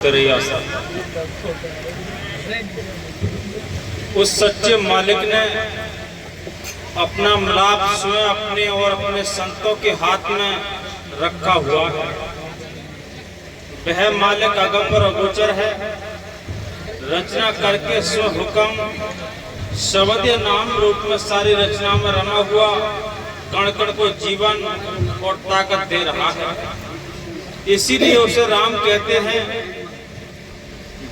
तेरी आशा। उस सच्चे मालिक ने अपना मिलाप स्वयं अपने और अपने संतों के हाथ में रखा हुआ है। वह मालिक अगम्बर अगोचर है, रचना करके स्व हुक्म शब्द नाम रूप में सारी रचना में रमा हुआ कण कण को जीवन और ताकत दे रहा है। इसीलिए उसे राम कहते हैं,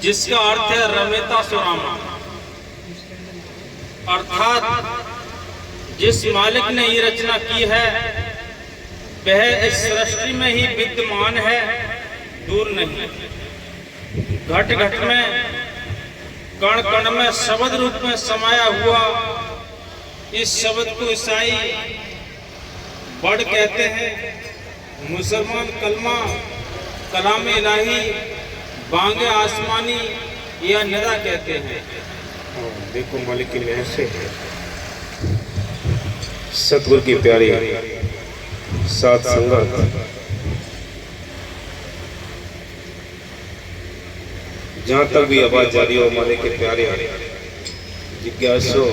जिसका अर्थ है रमेता सुरामा। अर्थात जिस मालिक ने ये रचना की है वह इस सृष्टि में ही विद्यमान है, दूर नहीं। घट घट में कण कण में शब्द रूप में समाया हुआ इस शब्द को ईसाई बड़ कहते हैं, मुसलमान कलमा कलाम इलाही बांगे आसमानी या निदा कहते हैं। देखो मालिक की मेहर से सतगुरु की प्यारी सात संगत, जहां तक भी आवाज जारी हो मालिक के प्यारे जिज्ञासु,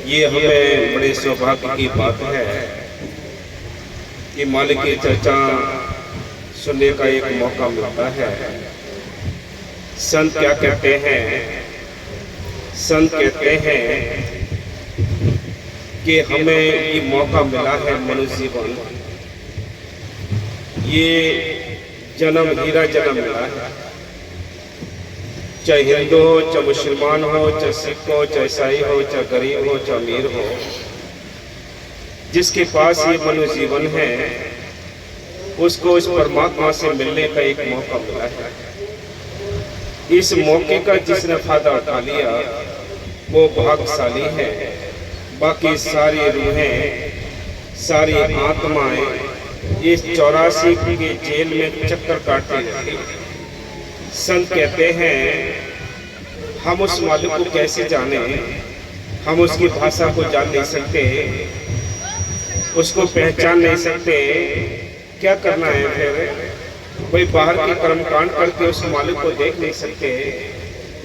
ये हमें बड़े सौभाग्य की बात है कि मालिक की चर्चा सुनने का एक मौका मिलता है। संत क्या कहते हैं? संत कहते हैं कि हमें ये मौका मिला है मनुष्य जीवन, ये जन्म हीरा जन्म मिला है। चाहे हिंदू हो, चाहे मुसलमान हो, चाहे सिख हो, चाहे ईसाई हो, चाहे गरीब हो, चाहे अमीर हो, जिसके पास ये मनुष्य जीवन है उसको इस परमात्मा से मिलने का एक मौका मिला है। इस मौके का जिसने फायदा उठा लिया वो भाग्यशाली है। बाकी सारी रूहें, सारी आत्माएं इस 84 के जेल में चक्कर काटती रहती हैं। संत कहते हैं हम उस मालिक को कैसे जाने, हम उसकी भाषा को जान नहीं सकते, उसको पहचान नहीं सकते। क्या करना है फिर? कोई बाहर के कर्म कांड करके उस मालिक को देख नहीं सकते,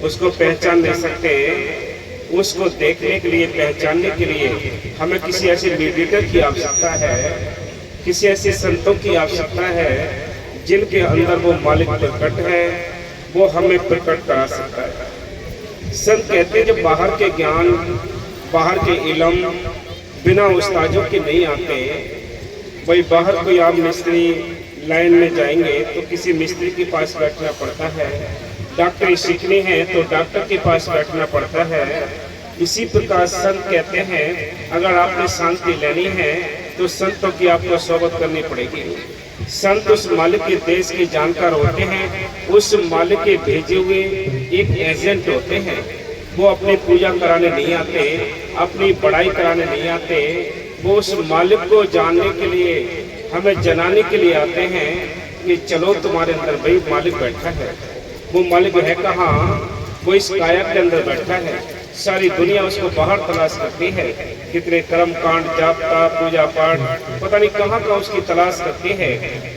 उसको पहचान नहीं सकते। उसको देखने के लिए, पहचानने के लिए हमें किसी ऐसे मीडिएटर की आवश्यकता है, किसी ऐसे संतों की आवश्यकता है जिनके अंदर वो मालिक प्रकट है, वो हमें प्रकट करा सकता है। संत कहते हैं जब बाहर के ज्ञान, बाहर के इल्म बिना उस्तादों के नहीं आते। भाई बाहर कोई आप मिस्त्री लाइन में जाएंगे तो किसी मिस्त्री के पास बैठना पड़ता है, डॉक्टरी सीखनी है तो डॉक्टर के पास बैठना पड़ता है। इसी प्रकार संत कहते हैं अगर आपने शांति लेनी है तो संतों की आपको सोबत करनी पड़ेगी। संत उस मालिक के देश के जानकार होते हैं, उस मालिक के भेजे हुए एक एजेंट होते हैं। वो अपनी पूजा कराने नहीं आते, अपनी बड़ाई कराने नहीं आते, वो उस मालिक को जानने के लिए, हमें जनाने के लिए आते हैं कि चलो तुम्हारे अंदर भाई मालिक बैठा है। वो मालिक है कहाँ? वो इस काया के अंदर बैठा है। सारी दुनिया उसको बाहर तलाश करती है, कितने कर्म कांड, जापता, पूजा पाठ, पता नहीं कहाँ का उसकी तलाश करती है।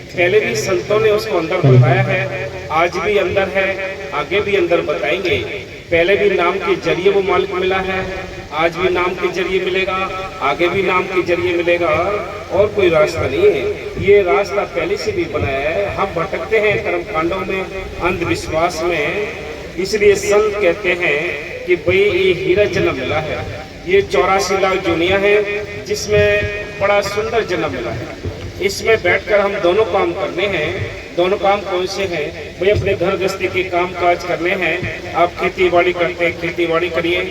पहले भी संतों ने उसको अंदर बताया है, आज भी अंदर है, आगे भी अंदर बताएंगे। पहले भी नाम के जरिए वो मालिक मिला है, आज भी नाम के जरिए मिलेगा, आगे भी नाम के जरिए मिलेगा, और कोई रास्ता नहीं है। ये रास्ता पहले से भी बनाया है। हम भटकते हैं कर्म कांडों में, अंधविश्वास में। इसलिए संत कहते हैं कि भाई ये हीरा जन्म मिला है, ये 84 लाख दुनिया है जिसमें बड़ा सुंदर जन्म मिला है। इसमें बैठकर हम दोनों काम करने हैं। दोनों काम कौन से हैं? भाई अपने घर गृहस्थी के काम काज करने हैं। आप खेती बाड़ी करते हैं, खेती बाड़ी करिए,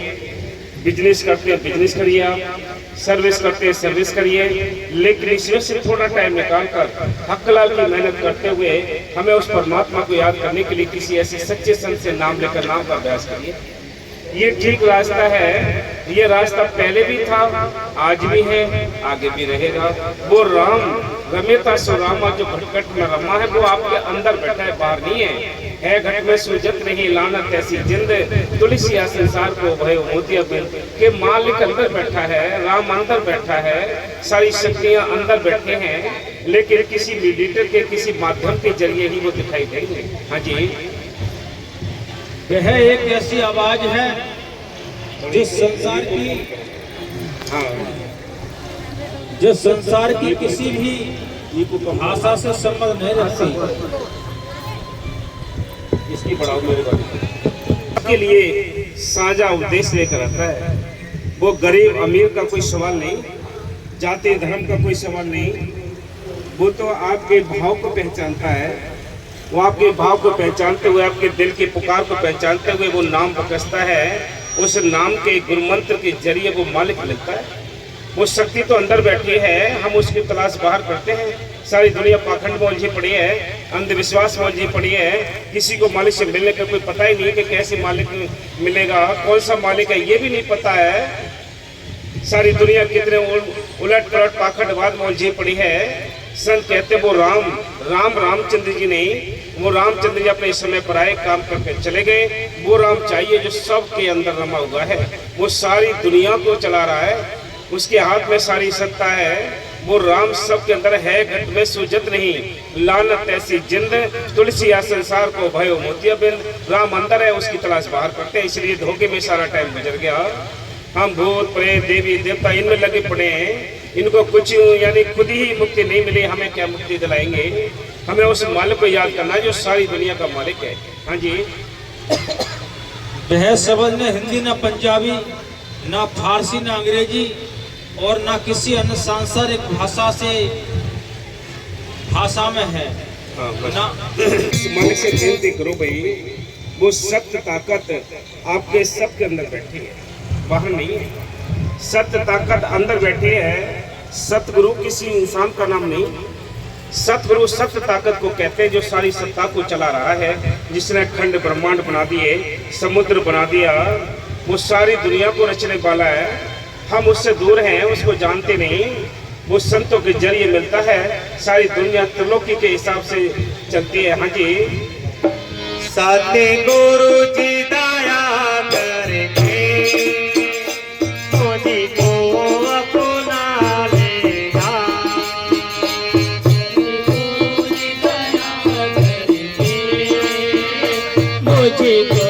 बिजनेस करते हैं, बिजनेस करिए, आप सर्विस करते हैं, सर्विस करिए। लेकिन इसमें से थोड़ा टाइम निकाल कर हक लाल की मेहनत करते हुए हमें उस परमात्मा को याद करने के लिए किसी ऐसे सच्चे संत से नाम लेकर नाम का अभ्यास करिए। ये ठीक रास्ता है। ये रास्ता पहले भी था, आज भी है, आगे भी रहेगा। वो राम रमेता सुरामा जो घट में रमा है वो आपके अंदर बैठा है, बाहर नहीं है। घट में सूजत नहीं लानत ऐसी जिंद, तुलसिया संसार को भयो मोतिया बिंद के मालिक अंदर बैठा है, राम अंदर बैठा है, सारी शक्तियां अंदर बैठे हैं। लेकिन किसी मीडिएटर के किसी माध्यम के जरिए ही वो दिखाई देंगे। हाँ जी, वह एक ऐसी आवाज है जिस संसार की हाँ, किसी भी भाषा से संबंध नहीं रखती। इसकी बढ़ाओ मेरे बारे के लिए साझा उद्देश्य लेकर आता है। वो गरीब अमीर का कोई सवाल नहीं, जाति धर्म का कोई सवाल नहीं, वो तो आपके भाव को पहचानता है। वो आपके भाव को पहचानते हुए, आपके दिल की पुकार को पहचानते हुए वो नाम बकसता है। उस नाम के गुरुमंत्र के जरिए वो मालिक मिलता है। वो शक्ति तो अंदर बैठी है, हम उसकी तलाश बाहर करते हैं। सारी दुनिया पाखंड में उलझी पड़ी है, अंधविश्वास में उलझी पड़ी है। किसी को मालिक से मिलने का कोई पता ही नहीं कि कैसे मालिक मिलेगा, कौन सा मालिक है ये भी नहीं पता है। सारी दुनिया कितने उलट पलट पाखंडवाद में उलझी पड़ी है। संत कहते वो रामचंद्र जी नहीं, वो रामचंद्र जी अपने समय पर आए, काम करके चले गए। वो राम चाहिए जो सबके अंदर रमा हुआ है, वो सारी दुनिया को चला रहा है, उसके हाथ में सारी सत्ता है। वो राम सबके अंदर है, घट में सूजत नहीं, लानत ऐसी जिंद, तुलसी या संसार को भयो मोतिया बिंद। राम अंदर है, उसकी तलाश बाहर करते हैं। इसलिए धोखे में सारा टाइम गुजर गया। हम भूत प्रेत देवी देवता इनमें लगे पड़े हैं। इनको कुछ यानी खुद ही मुक्ति नहीं मिली, हमें क्या मुक्ति दिलाएंगे। हमें उस मालिक को याद करना है जो सारी दुनिया का मालिक है। हाँ जी, वह शब्द न हिंदी, न पंजाबी, न फारसी, न अंग्रेजी और न किसी अन्य सांसारिक भाषा में है। हाँ, इस मालिक से विनती करो भाई, वो सत्य ताकत आपके सबके अंदर बैठी है, बाहर नहीं है। सत्य ताकत अंदर बैठी है। सतगुरु किसी इंसान का नाम नहीं, सतगुरु सत्य ताकत को कहते हैं जो सारी सत्ता को चला रहा है, जिसने खंड ब्रह्मांड बना दिए, समुद्र बना दिया, वो सारी दुनिया को रचने वाला है। हम उससे दूर हैं, उसको जानते नहीं। वो संतों के जरिए मिलता है। सारी दुनिया त्रिलोकी के हिसाब से चलती है। हाँ जी, सतगुरु जी दया करके मुझे को अपना लेगा। सतगुरु जी दया करके मुझे को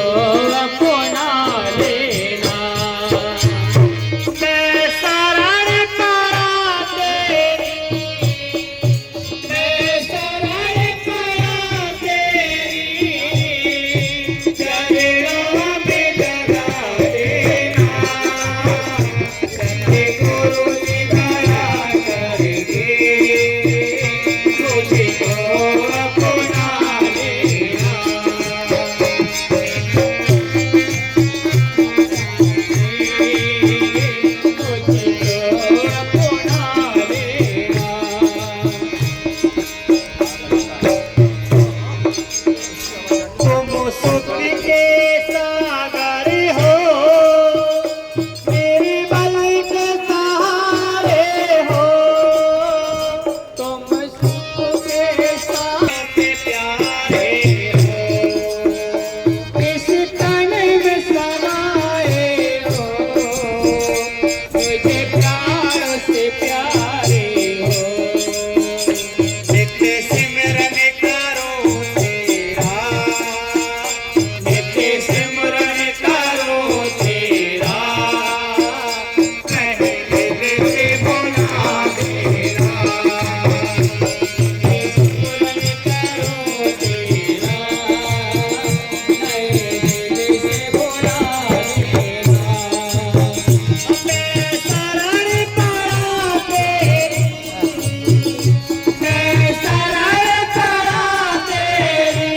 अपना लेना। मैं शरण करा तेरी, मैं शरण करा तेरी, चरणों में जगा देना। सतगुरु जी दया करके मुझको अपना लेना। तुम सुख के सागर हो, मेरे बल के सहारे हो। तुम सुख के साथ प्यारे हो, इस तन में समाए हो। मुझे प्यार से प्यारे हो, नित्य सिमरन करो तेरा, नित्य सिमरन करो तेरा। मैं दिल से बुला तेरा, नित्य सिमरन करो तेरा। मैं दिल से बुला तेरा। मैं शरण करा तेरी, मैं शरण करा तेरी,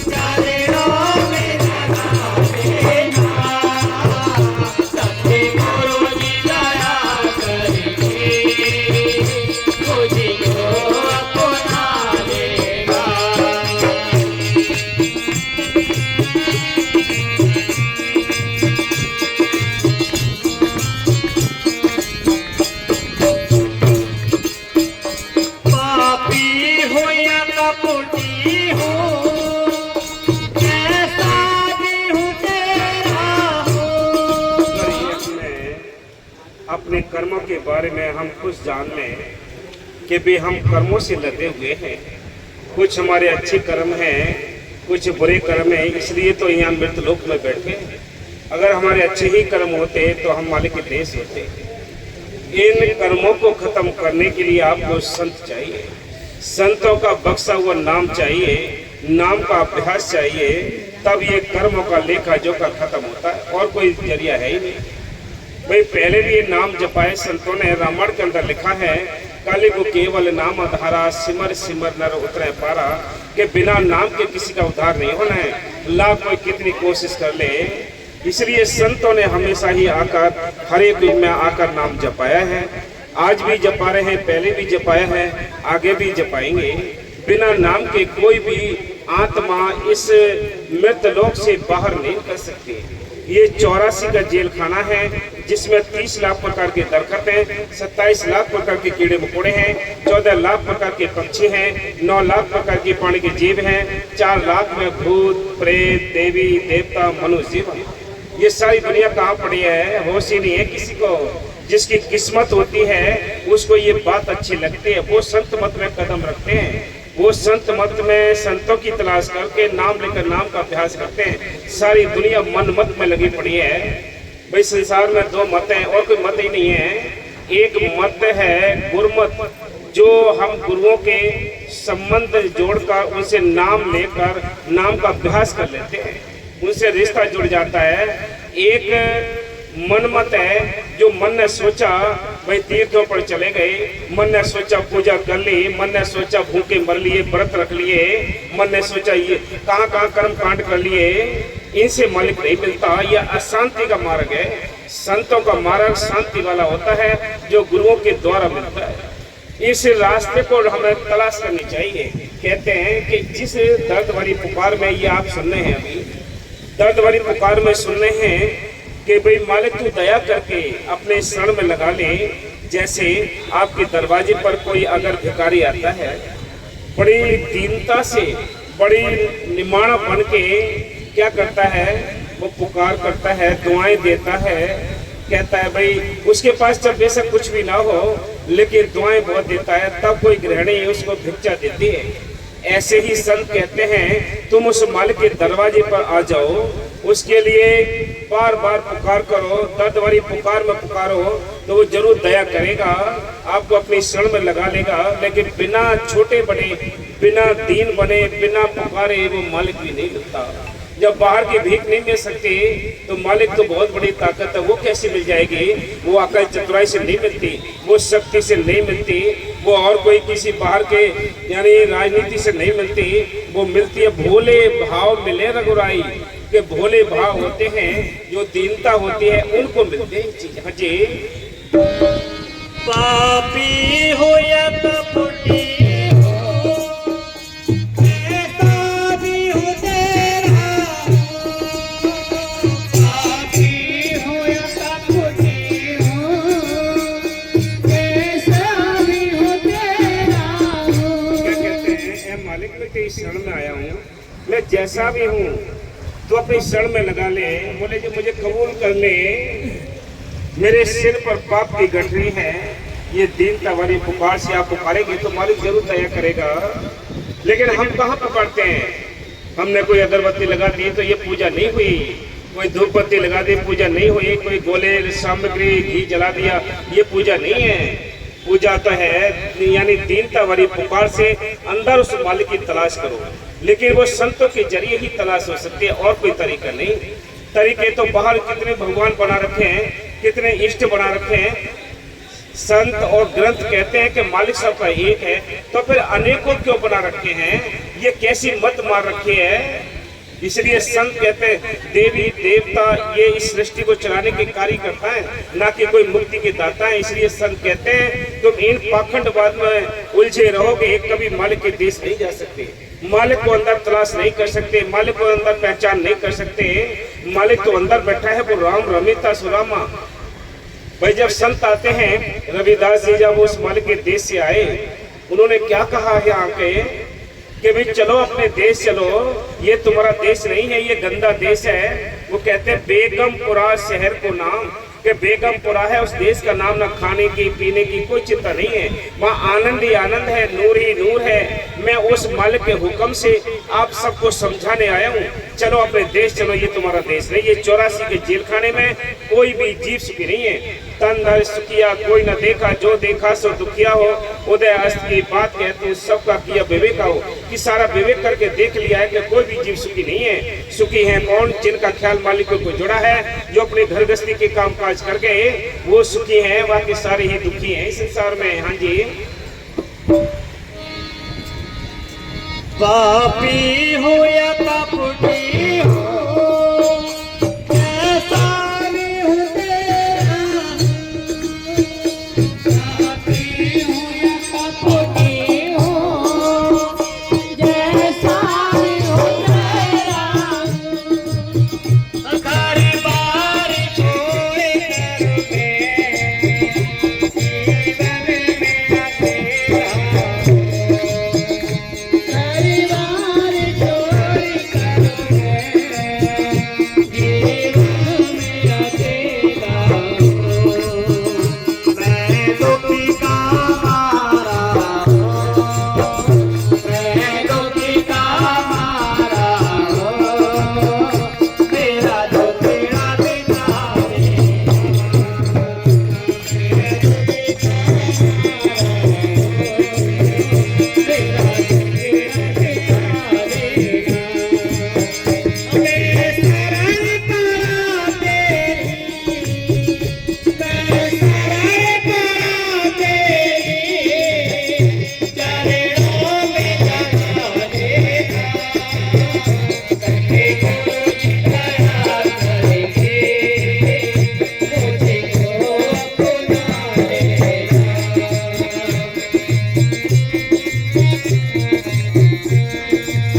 चरणों में जगा देना। सतगुरु जी दया करके मुझको अपना लेगा। पापी हो या कपटी हो, कैसा भी हूँ तेरा हो। अपने कर्मों के बारे में हम खुद जान लें कि भी हम कर्मों से लदे हुए हैं। कुछ हमारे अच्छे कर्म हैं, कुछ बुरे कर्म हैं, इसलिए तो यहाँ मृतलोक में बैठे हैं। अगर हमारे अच्छे ही कर्म होते तो हम मालिक के देश होते। इन कर्मों को खत्म करने के लिए आपको संत चाहिए, संतों का बख्शा हुआ नाम चाहिए, नाम का अभ्यास चाहिए, तब ये कर्मों का लेखा जोखा खत्म होता है। और कोई जरिया है ही नहीं भाई। पहले भी ये नाम जपाए संतों ने, रामायण के अंदर लिखा है, काली को केवल नाम आधारा, सिमर सिमर नर उतरे पारा, के बिना नाम के किसी का उद्धार नहीं होना है, लाख कोई कितनी कोशिश कर ले। इसलिए संतों ने हमेशा ही आकर हर एक युग में आकर नाम जपाया है। आज भी जपा रहे हैं, पहले भी जपाया है, आगे भी जपाएंगे। बिना नाम के कोई भी आत्मा इस मृत लोक से बाहर नहीं कर सकती। ये 84 का जेल खाना है, जिसमें 30 लाख प्रकार के दरखत हैं, 27 लाख प्रकार के कीड़े मकोड़े हैं, 14 लाख प्रकार के पक्षी हैं, 9 लाख प्रकार के पानी के जीव हैं, 4 लाख में भूत प्रेत देवी देवता मनुष्य जीव। ये सारी दुनिया कहाँ पड़ी है, होश ही नहीं है किसी को। जिसकी किस्मत होती है उसको ये बात अच्छी लगती है, वो संत मत में कदम रखते हैं, वो संत मत में संतों की तलाश करके नाम लेकर नाम का अभ्यास करते हैं। सारी दुनिया मन मत में लगी पड़ी है भाई। संसार में 2 मत हैं और कोई मत ही नहीं है। एक मत है गुरुमत, जो हम गुरुओं के संबंध जोड़कर उनसे नाम लेकर नाम का अभ्यास कर लेते हैं, उनसे रिश्ता जुड़ जाता है। एक मन मत है, जो मन ने सोचा भाई तीर्थों पर चले गए, मन ने सोचा पूजा कर ली, मन ने सोचा भूखे मर लिए, व्रत रख लिए, मन ने सोचा ये कहाँ कहाँ कर्म कांड कर लिए, इनसे मालिक नहीं मिलता। यह अशांति का मार्ग है। संतों का मार्ग शांति वाला होता है, जो गुरुओं के द्वारा मिलता है। इस रास्ते को हमें तलाश करनी चाहिए। कहते हैं कि जिस दर्द भरी पुकार में, ये आप सुन रहे हैं अभी, दर्द भरी पुकार में सुन रहे हैं कि भाई मालिक तू दया करके अपने शरण में लगा ले। जैसे आपके दरवाजे पर कोई अगर भिखारी आता है, बड़ी दीनता से, बड़ी निमाण बन के क्या करता है, वो पुकार करता है, दुआएं देता है, कहता है भाई उसके पास जब बेशक कुछ भी ना हो लेकिन दुआएं बहुत देता है, तब कोई गृहिणी उसको भिक्षा देती है। ऐसे ही संत कहते हैं तुम उस मालिक के दरवाजे पर आ जाओ, उसके लिए बार बार पुकार करो, दर्द भरी पुकार में पुकारो तो वो जरूर दया करेगा, आपको अपनी शरण में लगा लेगा। लेकिन बिना छोटे बड़े, बिना दीन बने, बिना पुकारे वो मालिक भी नहीं मिलता। जब बाहर की भीख नहीं मिल सकती तो मालिक तो बहुत बड़ी ताकत है, वो कैसे मिल जाएगी? वो अकल चतुराई से नहीं मिलती, वो शक्ति से नहीं मिलती, वो और कोई किसी बाहर के यानी राजनीति से नहीं मिलती। वो मिलती है भोले भाव मिले रघुराई, के भोले भाव होते हैं, जो दीनता होती है, उनको मिलते हैं चीज। हाँ जी, पापी हो या कपटी हो, कैसा भी हो तेरा हो, पापी हो या कपटी हो, कैसा भी हो तेरा हो। क्या कहते हैं, ए मालिक मैं तेरी शरण में आया हूँ, मैं जैसा भी हूँ तो अपनी शरण में लगा ले। बोले जो मुझे कबूल कर ले, मेरे सिर पर पाप की गठरी है, ये दीनता वाली पुकार से आप पुकारेंगे तो मालिक जरूर दया करेगा। लेकिन हम कहाँ पुकारते हैं? हमने कोई अगरबत्ती लगा दी तो ये पूजा नहीं हुई, कोई धूप बत्ती लगा दी पूजा नहीं हुई, कोई गोले सामग्री घी जला दिया ये पूजा नहीं है। पूजा तो है यानी दीनता वाली पुकार से अंदर उस मालिक की तलाश करो। लेकिन वो संतों के जरिए ही तलाश हो सकती है, और कोई तरीका नहीं। तरीके तो बाहर कितने भगवान बना रखे हैं, कितने इष्ट बना रखे हैं। संत और ग्रंथ कहते हैं कि मालिक सबका एक है, तो फिर अनेकों क्यों बना रखे हैं? ये कैसी मत मार रखी है? इसलिए संत कहते हैं देवी देवता ये इस सृष्टि को चलाने के कार्य करता है, ना कि कोई मुक्ति के दाता है। इसलिए संत कहते हैं तुम इन पाखंडवाद में उलझे रहोगे, कभी मालिक के देश नहीं जा सकते, मालिक को अंदर तलाश नहीं कर सकते, मालिक को अंदर पहचान नहीं कर सकते। मालिक तो अंदर बैठा है, वो राम रमिता सुरामा। भाई जब संत आते हैं, रविदास जी जब उस मालिक के देश से आए, उन्होंने क्या कहा यहाँ के कि भाई चलो अपने देश चलो, ये तुम्हारा देश नहीं है, ये गंदा देश है। वो कहते हैं बेगमपुरा शहर को नाम, कि बेगमपुरा है, उस देश का नाम, ना खाने की पीने की कोई चिंता नहीं है, वहाँ आनंद ही आनंद है, नूर ही नूर है। मैं उस मालिक के हुक्म से आप सबको समझाने आया हूँ, चलो अपने देश चलो, ये तुम्हारा देश नहीं। ये 84 के जेल खाने में कोई भी जीव सुखी नहीं है। तन धर सुखिया कोई न देखा, जो देखा सो दुखिया हो। उदय अस्त की बात कहते हैं, सबका किया विवेक हो, कि सारा विवेक करके देख लिया है कि कोई भी जीव सुखी नहीं है। सुखी है कौन? जिनका ख्याल मालिक को जुड़ा है, जो अपने घर गृहस्थी के काम काज कर गए, वो सुखी हैं, बाकी सारे ही दुखी हैं इस संसार में। हाँ जी। पापी हो या कपटी